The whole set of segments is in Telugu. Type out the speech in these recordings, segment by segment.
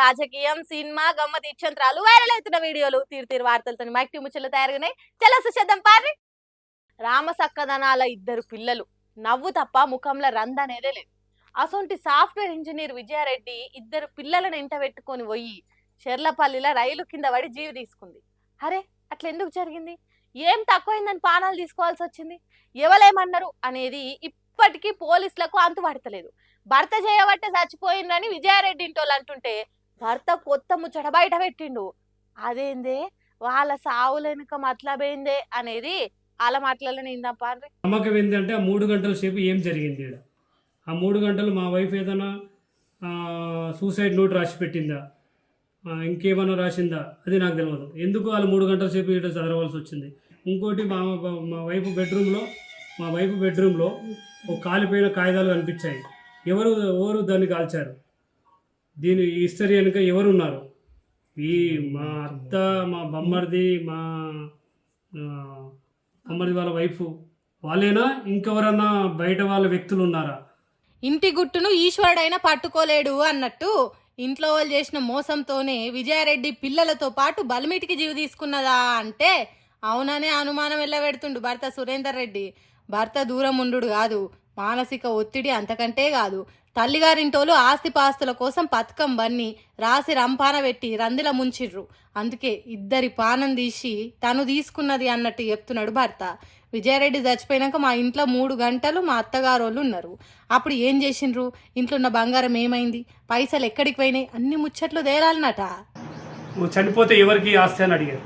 రాజకీయం సినిమా గమ్మత్ ఇచ్చంత్రాలు వైరల్ అవుతున్న వీడియోలు తీరు వార్తలతో మైక్ ముచ్చట్లు తయారుగానే చలో చూసేద్దాం పారి. రామ సక్కదనాల ఇద్దరు పిల్లలు, నవ్వు తప్ప ముఖంలో రంద అనేదే లేదు. అసొంటి సాఫ్ట్వేర్ ఇంజనీర్ విజయారెడ్డి ఇద్దరు పిల్లలను ఎంట పెట్టుకొని పోయి చెర్లపల్లిలో రైలు కింద పడి జీవి తీసుకుంది. అరే అట్లా ఎందుకు జరిగింది, ఏం తక్కువైందని పానాలు తీసుకోవాల్సి వచ్చింది, ఎవరేమన్నారు అనేది ఇప్పటికీ పోలీసులకు అంతుపడతలేదు. భర్త చేయబట్టే చచ్చిపోయిందని విజయారెడ్డి ఇంటోళ్ళు అంటుంటే భర్త కొత్త ముచ్చట బయట పెట్టిండు. అదేందే వాళ్ళ సావులెనుక మతలబేందే అనేది వాళ్ళ మాటలలో ఇందప్ప. నమ్మకం ఏంటంటే ఆ 3 గంటల సేపు ఏం జరిగింది ఇక్కడ, ఆ 3 గంటలు మా వైఫ్ ఏదైనా సూసైడ్ నోట్ రాసి పెట్టిందా, ఇంకేమైనా రాసిందా అది నాకు తెలియదు. ఎందుకు వాళ్ళు 3 గంటల సేపు ఇక్కడ చదవవలసి వచ్చింది. ఇంకోటి మా వైఫ్ బెడ్రూమ్లో ఒక కాలిపోయిన కాగితాలు కనిపించాయి. ఎవరు దాన్ని కాల్చారు, దీని హిస్టరీ వెనుక ఎవరు ఉన్నారు, మా అత్త, మా బొమ్మర్ది వాళ్ళ వైఫ్ వాళ్ళేనా, ఇంకెవరన్నా బయట వాళ్ళ వ్యక్తులు ఉన్నారా? ఇంటి గుట్టును ఈశ్వరుడైనా పట్టుకోలేడు అన్నట్టు ఇంట్లో వాళ్ళు చేసిన మోసంతోనే విజయారెడ్డి పిల్లలతో పాటు బలిమిటికి జీవి తీసుకున్నదా అంటే అవుననే అనుమానం వెళ్ళబెడుతుండు భర్త సురేందర్ రెడ్డి. భర్త దూరం ఉండు కాదు, మానసిక ఒత్తిడి అంతకంటే కాదు. తల్లిగారింటోలు ఆస్తిపాస్తుల కోసం పథకం బన్ని రాసి రంపాన పెట్టి రందిల ముంచిర్రు. అందుకే ఇద్దరి పానం తీసి తను తీసుకున్నది అన్నట్టు చెప్తున్నాడు భర్త. విజయారెడ్డి చచ్చిపోయినాక మా ఇంట్లో 3 గంటలు మా అత్తగారోళ్ళు ఉన్నారు. అప్పుడు ఏం చేసిండ్రు, ఇంట్లో ఉన్న బంగారం ఏమైంది, పైసలు ఎక్కడికి పోయినాయి, అన్ని ముచ్చట్లు తేలాలన్నట. నువ్వు చనిపోతే ఎవరికి ఆస్తి అని అడిగారు.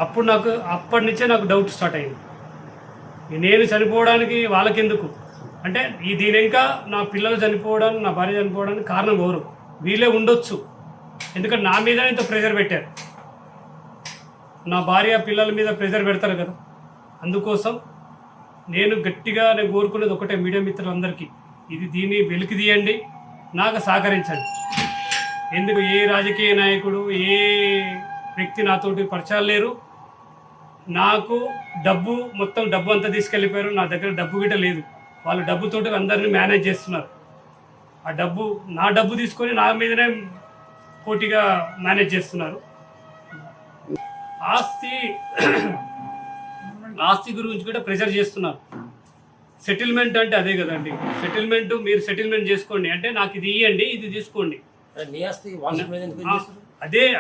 అప్పటి నుంచే నాకు డౌట్ స్టార్ట్ అయింది. నేను చనిపోవడానికి వాళ్ళకెందుకు అంటే దీని ఇంకా నా పిల్లలు చనిపోవడానికి, నా భార్య చనిపోవడానికి కారణం ఎవరు, వీళ్ళే ఉండొచ్చు. ఎందుకంటే నా మీద ఇంత ప్రెషర్ పెట్టారు, నా భార్య పిల్లల మీద ప్రెషర్ పెడతారు కదా. అందుకోసం నేను కోరుకునేది ఒకటే, మీడియా మిత్రులందరికీ దీన్ని వెలికి తీయండి, నాకు సహకరించండి. ఎందుకు ఏ రాజకీయ నాయకుడు, ఏ వ్యక్తి నాతోటి పరిచయాలు లేరు. నాకు మొత్తం డబ్బు అంతా తీసుకెళ్ళిపోయారు. నా దగ్గర డబ్బు గిట్ట లేదు. వాళ్ళు డబ్బుతోటి అందరినీ మేనేజ్ చేస్తున్నారు. నా డబ్బు తీసుకొని నా మీదనే పోటీగా మేనేజ్ చేస్తున్నారు. ఆస్తి గురించి కూడా ప్రెషర్ చేస్తున్నారు. సెటిల్మెంట్ అంటే అదే కదండి, మీరు సెటిల్మెంట్ చేసుకోండి అంటే నాకు ఇది ఇవ్వండి, ఇది తీసుకోండి.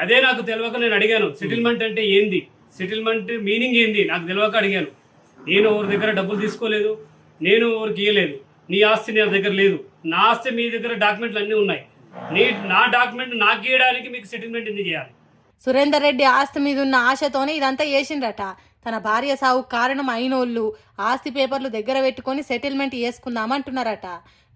అదే నాకు తెలియక నేను అడిగాను, సెటిల్మెంట్ అంటే ఏంది, సెటిల్మెంట్ మీనింగ్ ఏంది నాకు తెలియక అడిగాను. నేను ఎవరి దగ్గర డబ్బులు తీసుకోలేదు, నేను ఎవరికి ఇవ్వలేదు. నీ ఆస్తి నా దగ్గర లేదు, నా ఆస్తి మీ దగ్గర డాక్యుమెంట్లు అన్నీ ఉన్నాయి. నా డాక్యుమెంట్ నాకు ఇవ్వడానికి మీకు సెటిల్మెంట్ ఎందుకు చేయాలి? సురేందర్ రెడ్డి ఆస్తి మీద ఉన్న ఆశతోనే ఇదంతా చేసిండ్రట. తన భార్య సావు కారణం అయినోళ్ళు ఆస్తి పేపర్లు దగ్గర పెట్టుకొని సెటిల్మెంట్ చేసుకుందామంటున్నారట.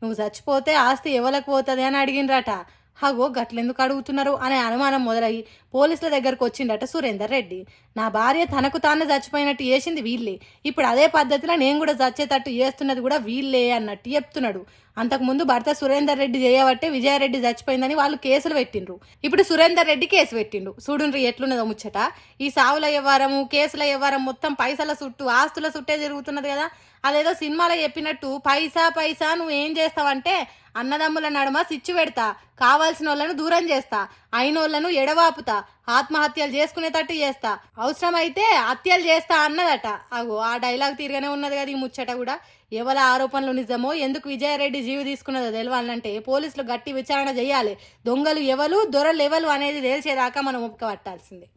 నువ్వు చచ్చిపోతే ఆస్తి ఎవరికి పోతుంది అని అడిగినరట. హగో గట్లెందుకు అడుగుతున్నారు అనే అనుమానం మొదలయ్యి పోలీసుల దగ్గరకు వచ్చిండట సురేందర్ రెడ్డి. నా భార్య తనకు తాను చచ్చిపోయినట్టు చేసింది వీళ్ళే, ఇప్పుడు అదే పద్ధతిలో నేను కూడా చచ్చేటట్టు చేస్తున్నది కూడా వీళ్ళే అన్నట్టు చెప్తున్నాడు. అంతకుముందు భర్త సురేందర్ రెడ్డి చేయబట్టే విజయారెడ్డి చచ్చిపోయిందని వాళ్ళు కేసులు పెట్టిండ్రు. ఇప్పుడు సురేందర్ రెడ్డి కేసు పెట్టిండు. చూడుండ్రి ఎట్లున్నదో ముచ్చట. ఈ సావుల వ్యవహారము, కేసుల వ్యవహారం మొత్తం పైసల చుట్టూ, ఆస్తుల చుట్టే జరుగుతున్నది కదా. అదేదో సినిమాలో చెప్పినట్టు పైసా నువ్వు ఏం చేస్తావంటే అన్నదమ్ముల నడుమ సిచ్చు పెడతా, కావాల్సిన వాళ్ళను దూరం చేస్తా, అయినోళ్లను ఎడవాపుతా, ఆత్మహత్యలు చేసుకునేటట్టు చేస్తా, అవసరమైతే హత్యలు చేస్తా అన్నదట. అగో ఆ డైలాగ్ తీరుగానే ఉన్నది కదా ఈ ముచ్చట కూడా. ఎవల ఆరోపణలు నిజమో, ఎందుకు విజయారెడ్డి జీవి తీసుకున్నదో తెలవాలంటే పోలీసులు గట్టి విచారణ చేయాలి. దొంగలు ఎవరు, దొరలు ఎవరు అనేది తేల్చేదాకా మనం ఒప్పుక పట్టాల్సిందే.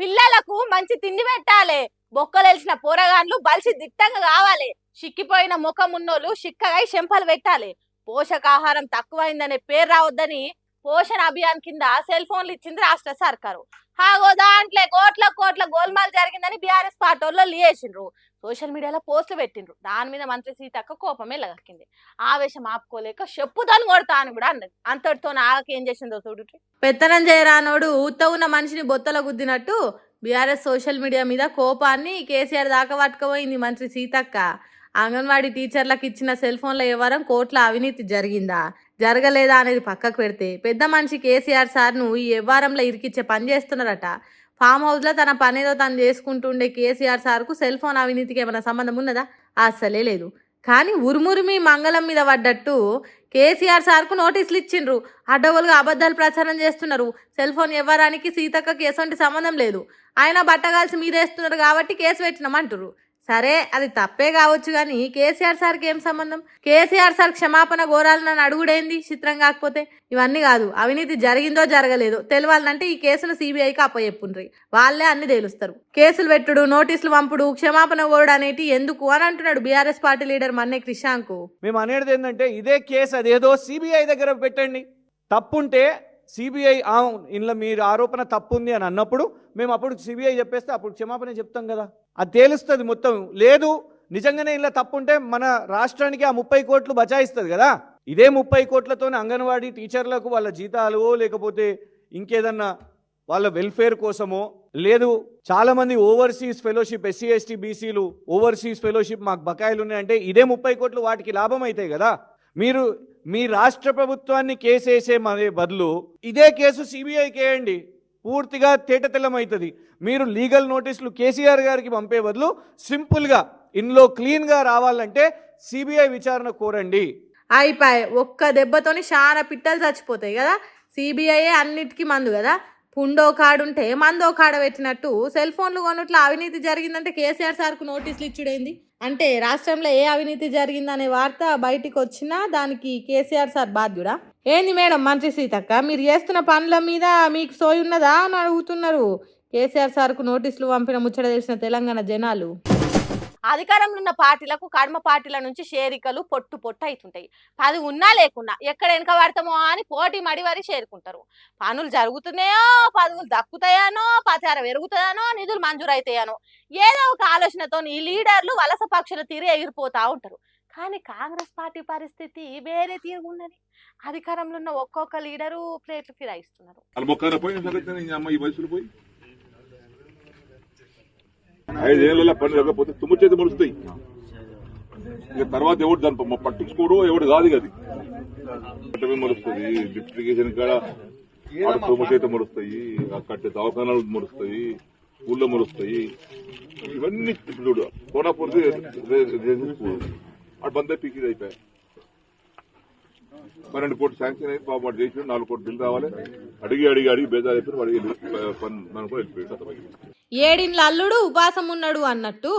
పిల్లలకు మంచి తిండి పెట్టాలి, బొక్కలేసిన పోరగాన్లు బలిసి దిట్టంగా కావాలి, చిక్కిపోయిన ముఖం ఉన్నోళ్ళు చిక్కగా చెంపలు పెట్టాలి. పోషకాహారం తక్కువైందనే పేరు రావద్దని పోషణ అభియాన్ కింద సెల్ ఫోన్లు ఇచ్చింది రాష్ట్ర సర్కారు. హాగో దాంట్లో కోట్ల గోల్మాల్ జరిగిందని బీఆర్ఎస్ పార్టీలో లియేసిండ్రు. సోషల్ మీడియాలో పోస్టులు పెట్టిండ్రు. దాని మీద మంత్రి సీతక్క కోపమే లగక్కింది. ఆవేశం ఆపుకోలేక చెప్పుతాను కొడతా అని కూడా అన్నది. అంతటితో నాకేం చేసిందో చూడు. పెత్తనం చేయరానోడు ఊత ఉన్న మనిషిని బొత్తల గుద్దినట్టు బీఆర్ఎస్ సోషల్ మీడియా మీద కోపాన్ని కేసీఆర్ దాకా పట్టుకుపోయింది మంత్రి సీతక్క. అంగన్వాడీ టీచర్లకు ఇచ్చిన సెల్ ఫోన్ల వ్యవహారం కోట్ల అవినీతి జరిగిందా జరగలేదా అనేది పక్కకు పెడితే పెద్ద మనిషి కేసీఆర్ సార్ను ఈ వ్యవహారంలో ఇరికిచ్చే పని చేస్తున్నారట. ఫామ్ హౌస్లో తన పనేదో తను చేసుకుంటుండే కేసీఆర్ సార్కు సెల్ ఫోన్ అవినీతికి ఏమైనా సంబంధం ఉన్నదా? అస్సలే లేదు. కానీ ఉరుమురిమి మంగళం మీద పడ్డట్టు కేసీఆర్ సార్కు నోటీసులు ఇచ్చిండ్రు. అడ్డగోలుగా అబద్ధాలు ప్రచారం చేస్తున్నారు. సెల్ ఫోన్ ఇవ్వడానికి సీతక్కకి ఎటువంటి సంబంధం లేదు. ఆయన బట్టగాల్సి మీదేస్తున్నారు కాబట్టి కేసు పెట్టినామంటారు. సరే అది తప్పే కావచ్చు కానీ కేసీఆర్ సార్కి ఏం సంబంధం? కేసీఆర్ సార్ క్షమాపణ కోరాలని అడుగుడేంది చిత్రం కాకపోతే? ఇవన్నీ కాదు, అవినీతి జరిగిందో జరగలేదో తెలియాలంటే ఈ కేసును సిబిఐకి అప్పచెప్పుండ్రి. వాళ్ళే అన్ని తేలుస్తారు. కేసులు పెట్టుడు, నోటీసులు పంపుడు, క్షమాపణ కోరుడు అనేటి ఎందుకు అని అంటున్నాడు బీఆర్ఎస్ పార్టీ లీడర్ మన్నే క్రిషాంక్. మేము అనేది ఏంటంటే ఇదే కేసు అదేదో సిబిఐ దగ్గర పెట్టండి. తప్పుంటే సిబిఐ ఇంట్లో మీరు ఆరోపణ తప్పుంది అని అన్నప్పుడు మేము అప్పుడు సిబిఐ చెప్పేస్తే అప్పుడు క్షమాపణ చెప్తాం కదా, అది తేలుస్తుంది మొత్తం. లేదు నిజంగానే ఇలా తప్పుంటే మన రాష్ట్రానికి ఆ 30 కోట్లు బచాయిస్తుంది కదా. ఇదే 30 కోట్లతో అంగన్వాడీ టీచర్లకు వాళ్ళ జీతాలు లేకపోతే ఇంకేదన్నా వాళ్ళ వెల్ఫేర్ కోసమో, లేదు చాలామంది ఓవర్సీస్ ఫెలోషిప్ ఎస్సీ ఎస్టీ బీసీలు ఓవర్సీస్ ఫెలోషిప్ మాకు బకాయిలు ఉన్నాయంటే ఇదే 30 కోట్లు వాటికి లాభం అవుతాయి కదా. మీరు మీ రాష్ట్ర ప్రభుత్వాన్ని కేసు వేసే బదులు ఇదే కేసు సిబిఐకి వేయండి, పూర్తిగా తేటతెల్లమవుతుంది. మీరు లీగల్ నోటీసులు కేసీఆర్ గారికి పంపే బదులు సింపుల్గా ఇందులో క్లీన్గా రావాలంటే సిబిఐ విచారణ కోరండి. అయిపోయి ఒక్క దెబ్బతోని చాలా పిట్టలు చచ్చిపోతాయి కదా. సిబిఐ అన్నిటికీ మందు కదా. పుండో కాడుంటే మందో కాడ పెట్టినట్టు సెల్ ఫోన్లు కొనుట్లో అవినీతి జరిగిందంటే కేసీఆర్ సార్కు నోటీసులు ఇచ్చుడైంది. అంటే రాష్ట్రంలో ఏ అవినీతి జరిగిందనే వార్త బయటికి వచ్చినా దానికి కేసీఆర్ సార్ బాధ్యుడా? ఏంది మేడం మంత్రి సీతక్క, మీరు చేస్తున్న పనుల మీద మీకు సోయి ఉన్నదా అని అడుగుతున్నారు. కేసీఆర్ సార్కు నోటీసులు పంపిన ముచ్చట తెలిసిన తెలంగాణ జనాలు. అధికారంలో ఉన్న పార్టీలకు కడమ పార్టీల నుంచి షేరికలు పొట్టు అవుతుంటాయి. పది ఉన్నా లేకున్నా ఎక్కడ వెనక పడతామో అని పోటీ మడివారి చేరుకుంటారు. పనులు జరుగుతున్నాయో, పదవులు దక్కుతాయానో, పచారం పెరుగుతాయానో, నిధులు మంజూరు అవుతాయానో ఏదో ఒక ఆలోచనతో ఈ లీడర్లు వలస పక్షుల తీరి ఎగిరిపోతా ఉంటారు. కానీ కాంగ్రెస్ పార్టీ పరిస్థితి వేరే తీరుగున్నది. అధికారంలో ఉన్న ఒక్కొక్క లీడరు ప్లేట్లు ఫిరాయిస్తున్నారు. 5 ఏళ్ళ పని లేకపోతే తుమ్ము చేతి ముడుస్తాయి. ఇక తర్వాత ఎవడు దాన్ని పట్టించుకోడు, ఎవడు కాదు అది మొలుస్తుంది. లిఫ్టిగేషన్ కాడ తుమ్ము చేతి ముడుస్తాయి, కట్టే దవాఖానాలు ముడుస్తాయి, ఊళ్ళో ముడుస్తాయి. ఇవన్నీ చూడు కోనాపూర్తి అటు బందే పీకి అయిపోయాయి. 12 కోట్లు శాంక్షన్ అయింది, బాబు వాడు చేసి 4 కోట్లు బిల్లు రావాలి. అడిగి బేజారు అయిపోయి వాడికి వెళ్ళిపోయాడు. ఏడిండ్ల అల్లుడు ఉపాసం ఉన్నాడు అన్నట్టు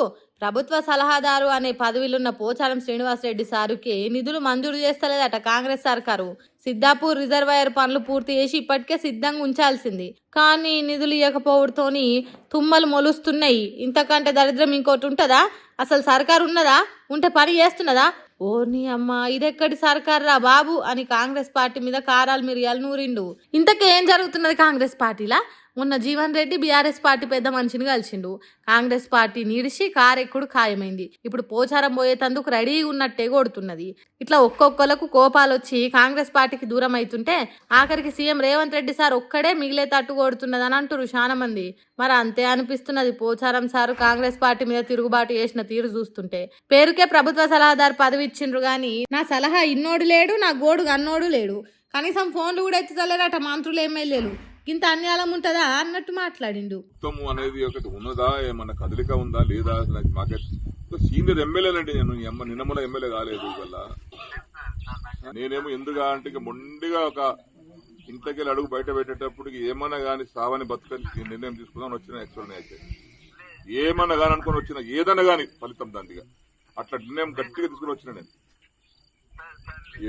ప్రభుత్వ సలహాదారు అనే పదవిలున్న పోచారం శ్రీనివాసరెడ్డి సారుకి నిధులు మంజూరు చేస్తలేదట కాంగ్రెస్ సర్కారు. సిద్ధాపూర్ రిజర్వాయర్ పనులు పూర్తి చేసి ఇప్పటికే సిద్ధంగా ఉంచాల్సింది. కానీ నిధులు ఇవ్వకపోవడంతోని తుమ్మలు మొలుస్తున్నాయి. ఇంతకంటే దరిద్రం ఇంకోటి ఉంటుందా? అసలు సర్కారు ఉన్నదా? ఉంటే పని చేస్తున్నదా? ఓ నీ అమ్మ, ఇదెక్కడి సర్కార్ రా బాబు అని కాంగ్రెస్ పార్టీ మీద కారాలు మిరియాలు నూరిండు. ఇంతకేం జరుగుతున్నది కాంగ్రెస్ పార్టీలా? మొన్న జీవన్ రెడ్డి బీఆర్ఎస్ పార్టీ పెద్ద మనిషిని కలిసిండు. కాంగ్రెస్ పార్టీ నీడిసి కారెక్కుడు ఖాయమైంది. ఇప్పుడు పోచారం పోయేతందుకు రెడీగా ఉన్నట్టే కొడుతున్నది. ఇట్లా ఒక్కొక్కలకు కోపాలు వచ్చి కాంగ్రెస్ పార్టీకి దూరం అవుతుంటే ఆఖరికి సీఎం రేవంత్ రెడ్డి సార్ ఒక్కడే మిగిలేటట్టు కొడుతున్నది అని అంటారు చాలా మంది. మరి అంతే అనిపిస్తున్నది పోచారం సారు కాంగ్రెస్ పార్టీ మీద తిరుగుబాటు చేసిన తీరు చూస్తుంటే. పేరుకే ప్రభుత్వ సలహాదారు పదవి ఇచ్చిండ్రు గాని నా సలహా ఇన్నోడు లేడు, నా గోడు అన్నోడు లేడు. కనీసం ఫోన్లు కూడా ఎత్తుతలేరట మంత్రులు ఎమ్మెల్యేలు. ఇంత అన్యాయం ఉంటుందా అన్నట్టు మాట్లాడిండు. మొత్తం అనేది ఒకటి ఉన్నదా, ఏమన్నా కదలిక ఉందా లేదా? మాకే సీనియర్ ఎమ్మెల్యేలండి. నేను నిన్నమల ఎమ్మెల్యే కాలేదు వల్ల నేనేమో ఎందుగా అంటే మొండిగా ఒక ఇంతకెళ్ళి అడుగు బయట పెట్టేటప్పటికి ఏమన్నా కానీ సావని బతుకని నిర్ణయం తీసుకుందాం వచ్చిన యాక్చువల్ అయితే ఏమన్నా కానీ అనుకుని వచ్చిన ఏదన్నా కానీ ఫలితం దానిగా అట్లా నిర్ణయం గట్టిగా తీసుకుని వచ్చిన నేను.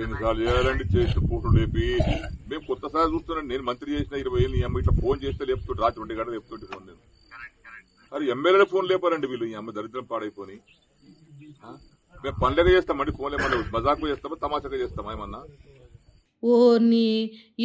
ఎన్నిసార్లు చేయాలండి చేసిన ఫోటో లేపి మేము కొత్తసారి చూస్తున్నాం. నేను మంత్రి చేసిన 20 ఏళ్ళు ఈ అమ్మ ఇట్లా ఫోన్ చేస్తే లేపుతుంటే రాత్రి 2 గంటలు లేపుతుంటే ఫోన్ నేను. మరి ఎమ్మెల్యేల ఫోన్ లేపారండి వీళ్ళు. ఈ అమ్మ దరిద్రం పాడైపోయి మేము పనులేక చేస్తామండి. ఫోన్ ఏమన్నా మజాకు చేస్తామా తమాషాగా చేస్తామా ఏమన్నా? ఓర్ని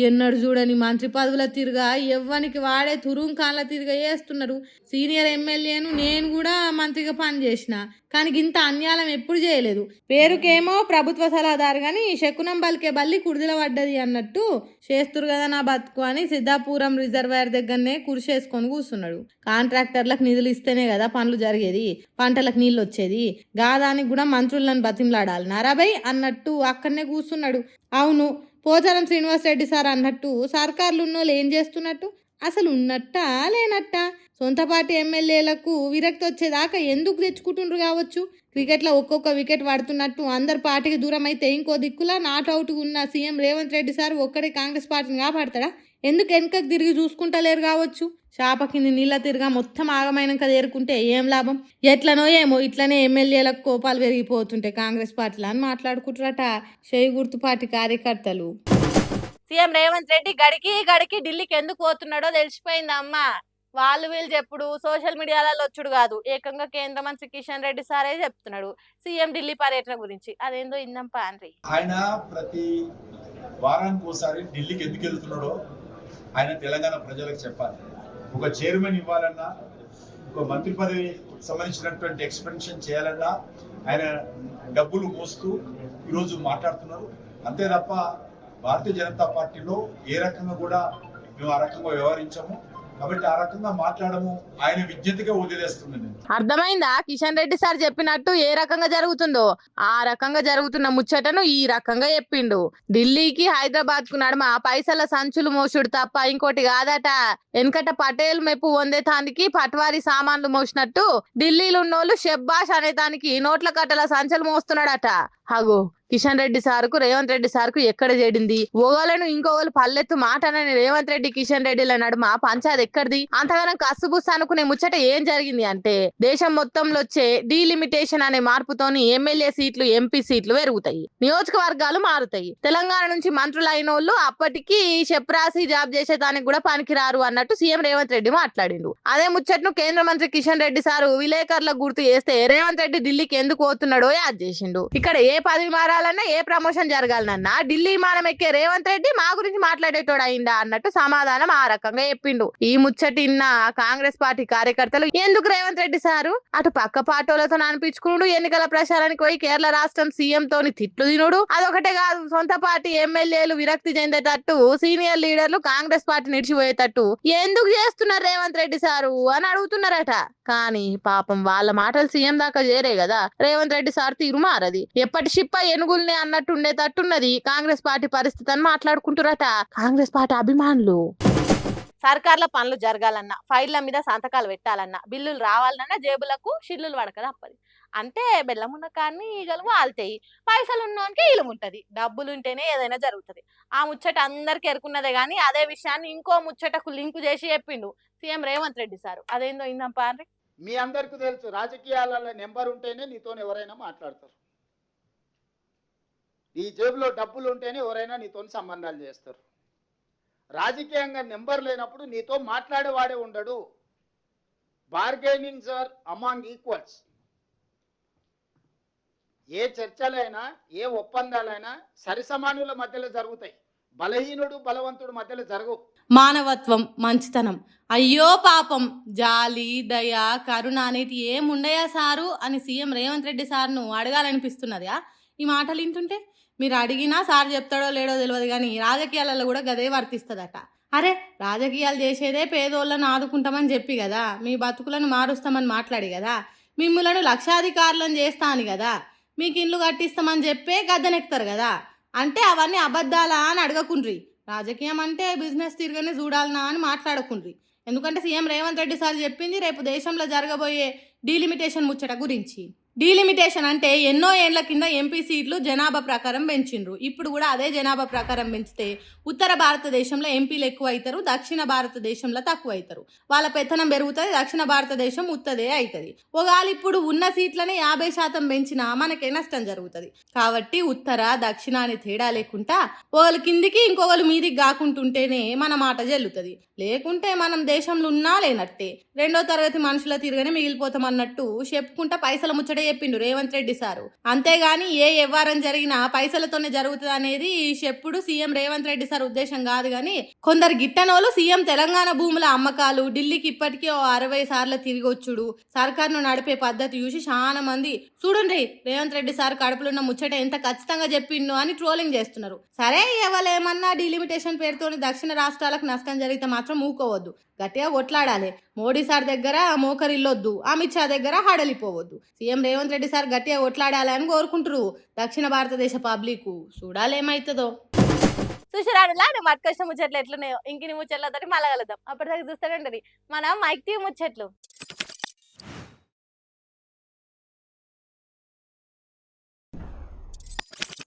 ఎన్నడు చూడని మంత్రి పదవుల తిరుగా ఎవ్వనికి వాడే తురుంకాన్ల తిరుగా చేస్తున్నారు. సీనియర్ ఎమ్మెల్యేను నేను కూడా మంత్రిగా పనిచేసిన, కానీ ఇంత అన్యాయం ఎప్పుడు చేయలేదు. పేరుకేమో ప్రభుత్వ సలహాదారు కానీ శకునం బలికే బల్లి కుడిదిల పడ్డది అన్నట్టు చేస్తురు కదా నా బతుకు అని సిద్ధాపురం రిజర్వాయర్ దగ్గరనే కురిసేసుకొని కూర్చున్నాడు. కాంట్రాక్టర్లకు నిధులు ఇస్తేనే కదా పనులు జరిగేది, పంటలకు నీళ్ళు వచ్చేది. గాదానికి కూడా మంత్రులను బతిమలాడాలి నారాబై అన్నట్టు అక్కడనే కూర్చున్నాడు. అవును, పోచారం శ్రీనివాసరెడ్డి సార్ అన్నట్టు సర్కార్లు ఉన్నోళ్ళు ఏం చేస్తున్నట్టు? అసలు ఉన్నట్టా లేనట్టా? సొంత పార్టీ ఎమ్మెల్యేలకు విరక్తి వచ్చేదాకా ఎందుకు తెచ్చుకుంటుండ్రు కావచ్చు. క్రికెట్లో ఒక్కొక్క వికెట్ పడుతున్నట్టు అందరు పార్టీకి దూరం అయితే ఇంకో దిక్కులా నాట్ అవుట్ ఉన్న సీఎం రేవంత్ రెడ్డి సార్ ఒక్కడే కాంగ్రెస్ పార్టీని కాపాడతాడా? ఎందుకు వెనుకకు తిరిగి చూసుకుంటలేరు కావచ్చు. చాప కింద నీళ్ళ తిరిగా మొత్తం ఆగమైనాక చేరుకుంటే ఏం లాభం? ఎట్లనో ఏమో ఇట్లనే ఎమ్మెల్యేలకు కోపాలు పెరిగిపోతుంటాయి కాంగ్రెస్ పార్టీలో అని మాట్లాడుకుంటారట చేయి గుర్తు పార్టీ కార్యకర్తలు. సీఎం రేవంత్ రెడ్డి గడికి ఢిల్లీకి ఎందుకు పోతున్నాడో తెలిసిపోయింది అమ్మ. వాళ్ళు వీళ్ళు చెప్పుడు సోషల్ మీడియాలలో వచ్చుడు కాదు, ఏకంగా కేంద్ర మంత్రి కిషన్ రెడ్డి సారే చెప్తున్నాడు సీఎం ఢిల్లీ పర్యటన గురించి. అదేందో ఇందాం పాన్రి. ఆయన ప్రతి వారానికి ఒకసారి ఢిల్లీకి ఎందుకు వెళ్తున్నాడో ఆయన తెలంగాణ ప్రజలకు చెప్పాలి. ఒక చైర్మన్ ఇవ్వాలన్నా, ఒక మంత్రి పదవి సంబంధించినటువంటి ఎక్స్పెన్షన్ చేయాలన్నా ఆయన డబ్బులు మోస్తూ ఈరోజు మాట్లాడుతున్నారు. అంతే తప్ప భారతీయ జనతా పార్టీలో ఏ రకంగా కూడా మేము ఆ రకంగా వ్యవహరించాము. కాబట్టి ఆ రకంగా మాట్లాడము ఆయన విజ్ఞతగా వదిలేస్తుంది. అర్థమైందా? కిషన్ రెడ్డి సార్ చెప్పినట్టు ఏ రకంగా జరుగుతుందో ఆ రకంగా జరుగుతున్న ముచ్చటను ఈ రకంగా చెప్పిండు. ఢిల్లీకి హైదరాబాద్ కు నడుమ పైసల సంచులు మోసుడు తప్ప ఇంకోటి కాదట. వెనకట పటేల్ మెప్పు పొందేతానికి పట్వారీ సామాన్లు మోసినట్టు ఢిల్లీలో ఉన్నోళ్ళు షెబ్బాష్ అనేతానికి నోట్ల కట్టల సంచులు మోస్తున్నాడట. అగో కిషన్ రెడ్డి సార్కు రేవంత్ రెడ్డి సార్కు ఎక్కడ చేడింది? ఓగలను ఇంకోగలు పల్లెత్తు మాట అని రేవంత్ రెడ్డి కిషన్ రెడ్డిల నడుమ పంచాయత్ ఎక్కడిది? అంతగానం కసుబుస్సు అనుకునే ముచ్చట ఏం జరిగింది అంటే దేశం మొత్తంలో వచ్చే డీలిమిటేషన్ అనే మార్పుతోని ఎమ్మెల్యే సీట్లు ఎంపీ సీట్లు పెరుగుతాయి, నియోజకవర్గాలు మారుతాయి. తెలంగాణ నుంచి మంత్రులు అయిన వాళ్ళు అప్పటికి చెప్రాసి జాబ్ చేసేదానికి కూడా పనికిరారు అన్నట్టు సీఎం రేవంత్ రెడ్డి మాట్లాడిండు. అదే ముచ్చట్ను కేంద్ర మంత్రి కిషన్ రెడ్డి సారు విలేకరులకు గుర్తు చేస్తే రేవంత్ రెడ్డి ఢిల్లీకి ఎందుకు పోతున్నాడో యాద్ చేసిండు. ఇక్కడ ఏ పదవి మారాలన్నా ఏ ప్రమోషన్ జరగాలన్నా ఢిల్లీ విమానం ఎక్కే రేవంత్ రెడ్డి మా గురించి మాట్లాడేటోడు అయిందా అన్నట్టు సమాధానం ఆ రకంగా చెప్పిండు. ఈ ముచ్చటిన్న కాంగ్రెస్ పార్టీ కార్యకర్తలు ఎందుకు రేవంత్ రెడ్డి సారు అటు పక్క పార్టీలతో అనిపించుకున్నాడు, ఎన్నికల ప్రచారానికి పోయి కేరళ రాష్ట్రం సీఎం తోని తిట్లు తినుడు, అదొకటే కాదు సొంత పార్టీ ఎమ్మెల్యేలు విరక్తి చెందేటట్టు సీనియర్ లీడర్లు కాంగ్రెస్ పార్టీ నిడిచిపోయేటట్టు ఎందుకు చేస్తున్నారు రేవంత్ రెడ్డి సారు అని అడుగుతున్నారట. కానీ పాపం వాళ్ళ మాటలు సీఎం దాకా చేరే కదా, రేవంత్ రెడ్డి సార్ తీరు మారది. ఎప్పటి షిప్ప ఏనుగుల్నే అన్నట్టు ఉండేటట్టున్నది కాంగ్రెస్ పార్టీ పరిస్థితి అని మాట్లాడుకుంటురట కాంగ్రెస్ పార్టీ అభిమానులు. సర్కార్ల పనులు జరగాలన్నా, ఫైళ్ల మీద సంతకాలు పెట్టాలన్నా, బిల్లులు రావాలన్నా జేబులకు షిల్లులు పడక తప్పది. అంటే బెల్లమున్న కానీ ఈగలు వాళ్తాయి, పైసలు ఉన్నోనికి ఈలం ఉంటది, డబ్బులుంటేనే ఏదైనా జరుగుతుంది. ఆ ముచ్చట అందరికి ఎరుకున్నదే గానీ అదే విషయాన్ని ఇంకో ముచ్చటకు లింకు చేసి చెప్పిండు సీఎం రేవంత్ రెడ్డి సారు. అదేందో ఇందాం పాన్రి. మీ అందరికీ తెలుసు, రాజకీయాలలో నెంబర్ ఉంటేనే నీతో ఎవరైనా మాట్లాడతారు. నీ జేబులో డబ్బులు ఉంటేనే ఎవరైనా నీతో సంబంధాలు చేస్తారు. రాజకీయంగా నెంబర్ లేనప్పుడు నీతో మాట్లాడేవాడే ఉండడు. Bargainings are among equals. ఏ చర్చలైనా ఏ ఒప్పందాలైనా సరిసమానుల మధ్యలో జరుగుతాయి, బలహీనుడు బలవంతుడు మధ్యలో జరగవు. మానవత్వం, మంచితనం, అయ్యో పాపం, జాలి, దయ, కరుణ అనేది ఏముండయా సారు అని సీఎం రేవంత్ రెడ్డి సార్ను అడగాలనిపిస్తున్నదా ఈ మాటలు వింటుంటే? మీరు అడిగినా సార్ చెప్తాడో లేడో తెలియదు కానీ రాజకీయాలలో కూడా గదే వర్తిస్తుందట. అరే రాజకీయాలు చేసేదే పేదోళ్ళను ఆదుకుంటామని చెప్పి కదా, మీ బతుకులను మారుస్తామని మాట్లాడి కదా, మిమ్ములను లక్షాధికారులను చేస్తా అని కదా, మీకు ఇండ్లు కట్టిస్తామని చెప్పే గద్దెనెక్తారు కదా. అంటే అవన్నీ అబద్ధాలా అని అడగకుండ్రి. రాజకీయం అంటే బిజినెస్ తిరగనే చూడాలనా అని మాట్లాడకుండ్రి. ఎందుకంటే సీఎం రేవంత్ రెడ్డి సార్ చెప్పింది రేపు దేశంలో జరగబోయే డీలిమిటేషన్ ముచ్చట గురించి. డీలిమిటేషన్ అంటే ఎన్నో ఏళ్ల కింద ఎంపీ సీట్లు జనాభా ప్రకారం పెంచిండ్రు. ఇప్పుడు కూడా అదే జనాభా ప్రకారం పెంచితే ఉత్తర భారతదేశంలో ఎంపీలు ఎక్కువ అవుతారు, దక్షిణ భారతదేశంలో తక్కువ అవుతారు. వాళ్ళ పెత్తనం పెరుగుతుంది, దక్షిణ భారతదేశం ఉత్తదే అవుతుంది. ఒకవేళ ఇప్పుడు ఉన్న సీట్లని 50% పెంచినా మనకే నష్టం జరుగుతుంది. కాబట్టి ఉత్తర దక్షిణ అని తేడా లేకుండా ఒకళ్ళు కిందికి ఇంకొకరు మీదికి కాకుంటుంటేనే మన మాట చెల్లుతుంది. లేకుంటే మనం దేశంలో ఉన్నా లేనట్టే, 2వ తరగతి మనుషుల తిరగనే మిగిలిపోతాం అన్నట్టు చెప్పుకుంటా పైసల ముచ్చట చెప్పిండు రేవంత్ రెడ్డి సారు. అంతేగాని ఏ వ్యవహారం జరిగినా పైసలతోనే జరుగుతుంది అనేది చెప్పుడు సీఎం రేవంత్ రెడ్డి సార్ ఉద్దేశం కాదు. కానీ కొందరు గిట్టనోళ్ళు సీఎం తెలంగాణ భూముల అమ్మకాలు, ఢిల్లీకి ఇప్పటికే 60 సార్లు తిరిగొచ్చుడు, సర్కార్ను నడిపే పద్ధతి చూసి చాలా మంది చూడండి రేవంత్ రెడ్డి సార్ కడుపులున్న ముచ్చట ఎంత ఖచ్చితంగా చెప్పిండు అని ట్రోలింగ్ చేస్తున్నారు. సరే ఎవరేమన్నా డీలిమిటేషన్ పేరుతోని దక్షిణ రాష్ట్రాలకు నష్టం జరిగితే మాత్రం మూకోవద్దు, గట్టిగా కొట్లాడాలి. మోడీ సార్ దగ్గర మోకరిల్లొద్దు, అమిత్ షా దగ్గర హడలిపోవద్దు. సీఎం రేవంత్ రెడ్డి సార్ గట్టిగా కొట్లాడాలి అని కోరుకుంటారు దక్షిణ భారతదేశ పబ్లిక్. చూడాలేమైతుందో. చూసిరాడులా నేను పట్టుకొచ్చిన ముచ్చట్లు ఎట్లున్నాయో ఇంకిని ముచ్చట్లతో మళ్ళా కలుద్దాం అప్పటిదాకా చూస్తూనే ఉంటది మన మైక్ టీవీ ముచ్చట్లు.